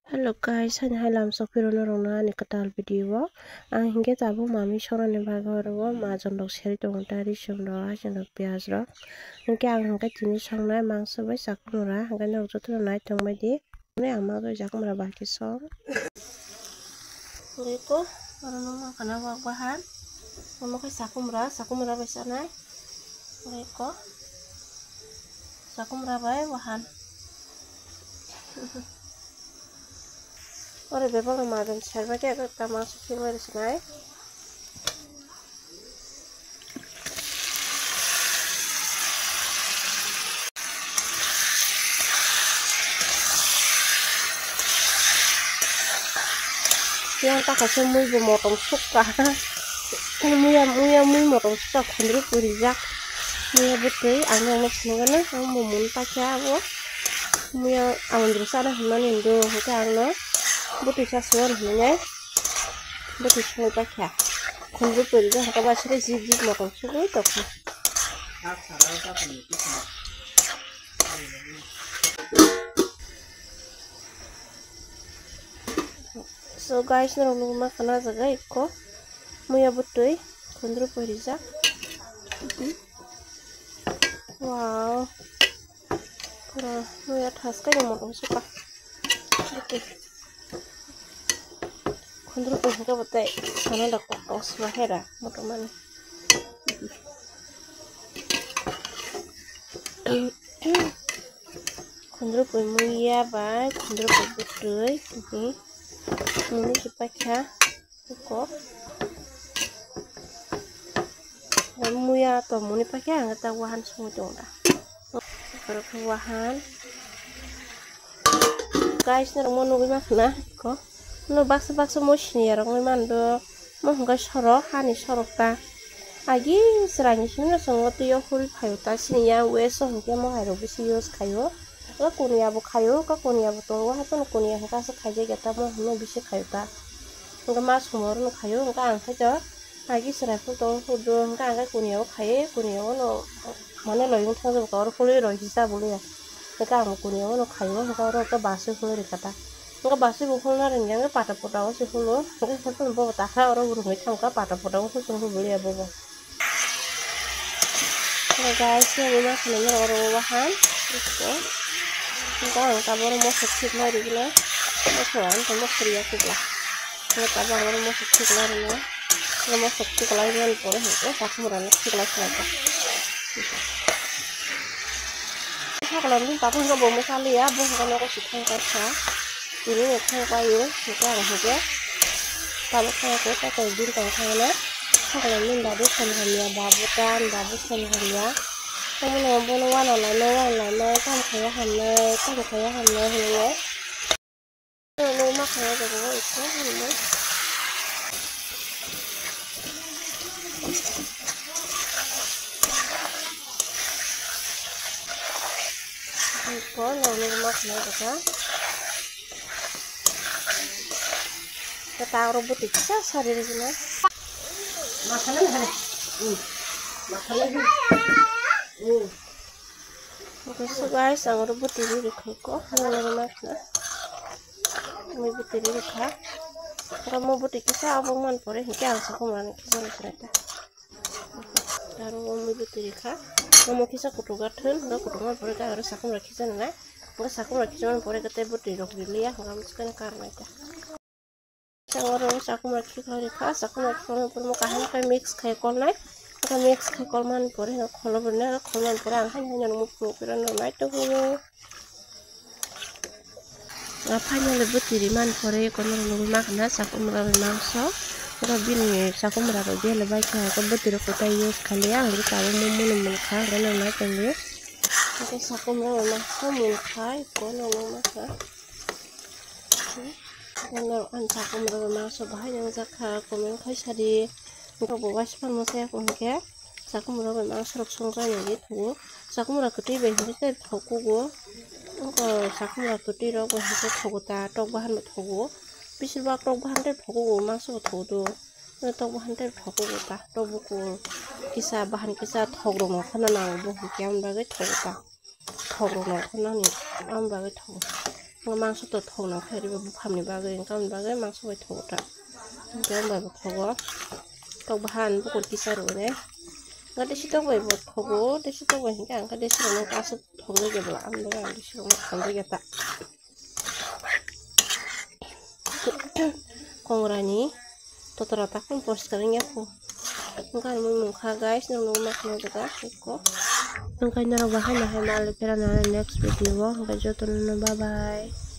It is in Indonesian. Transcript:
Hello guys, hanya halam sopirono rona ni katal video. Ang hingga tabu mami soro ni bagaro ma jondok seri tong tari songro jondok pias ro. Hingga ang hingga tini songnai mangso bai sakumura hingga nok jotro nai tong bai di. Ni ang ma bai sakumura baki song. Hingga ko rono ma kana wak bahan. Mama kai sakumura bai sanai. Hingga ko sakumura bai bahan. Ore bebal magan serba dia kita masukin dari sini. Yang tak kasih mui bermotong suka. Mui motong suka kondri berijak. Mui betul, anda mau senengana, kamu mau muntah siapa? Mui awan berusaha mana indo, kita anda. Butuh sesuatu nih, butuh semua pakai. Kunci berijak, kita baca zigzag motong suka itu. So guys, nurung makan aja guys, kok muya betul, kunci berijak. Wow, kurang muya tas kayak motong suka. Betul. Kunci berijak betul, karena ada kokos mahera, motong mana. Kunci muya baik, kunci betul, ini. Ini dipakai kok dan muya atau muni pakai nggak tahu wahan semua dong dah berkewahan guys nih mau nunggu mana kok nu bakso motion ya orang mando mau nggak sorok hani sorok ta agi serangnya sini langsung tuh yo full kayu ta sini ya weso mungkin mau harus bisa use kayu ka kunia bu kayu ka kunia bu tunggu hatun kunia ka sekaja kita mau nu bisa kayu ta nggak masuk moro nu kayu nggak angkat aja lagi serapun tong hudo nggak angkat kunia nu mana lo yang tanggung jawab kuliah lo bisa boleh ya nggak angkat kunia nu kayu nggak orang ke basuh kuliah dikata nggak basuh bukan orang yang pada potong sih kuliah nggak satu bawa taha orang burung itu nggak pada potong tuh sungguh boleh ya bawa nah guys yang ini sebenarnya orang bahan itu nggak angkat baru mau sekit lagi lah mau soal sama kriya juga nggak tahu baru mau sekit lagi ya nggak mau sekit lagi kan boleh itu aku merana sekit lagi apa kalau ini tapi nggak bawa masalah ya bukan aku suka kaca ini nggak kayu kita harus aja kalau kita kayak bintang sana kalau ini babu senhanya babu senhanya kamu nombor warna kan kayak hamle ini rumah kayak gitu itu ini rumah kayak gitu kita rebut bisa sehari di sini makanan oke so guys ang rebut ini di koko rumah may butiri ka kamu butik kisah abang man pore hingga langsung kemana kisah ternyata taruh may butiri ka kamu kisah kutugatun nggak kutungan pore ka harus aku mereka kisah nana nggak aku mereka kisah pore kata butiri dok dili ya nggak mungkin karena itu orang aku mereka kisah aku mereka pore mau kayak mix kayak kolai mix kayak kolman pore nggak kalau benar kolman pore hanya nemu pelukiran nana itu ngapanya lebut diriman pore kono rumah kana saku merawat mangso robin ni saku merawat dia lebay ka ko betul ko tayo kaliya ngi tawo mumun mun ka gana na tengge ko saku merawat mangso mun kai kono rumah ka kono an saku merawat mangso bahan yang zakha ko men kai sadi ko bawas pan mo se ko ke saku merawat mangso rok songsa ni tu saku merawat keti be ni te thoko go 그 작품을 그리려고 해서 저거다 떡 한대 더고 비실박 떡 한대 더고 망서 더도 떡 한대 더고다 또 보고 기사 바한 기사 더로 뭐 하나 나오고 그게 한 바게 더고다 더로 뭐 하나니 한 바게 더 mangso to thong na khairi ba buphamni bagay engkam bagay mangso bai thong ta jom bai thogo tok bahan bukut kisaru ne ga desi tok bai bo thogo desi tok bai hingka angka desi rong kasu thong ge bla am ba desi rong thong ge ta kongrani totora takun post kalinya ko engkan mo mukha guys nang makna jaga ko engkan naro bahan na hai mal pera na next video engkan joton bye bye.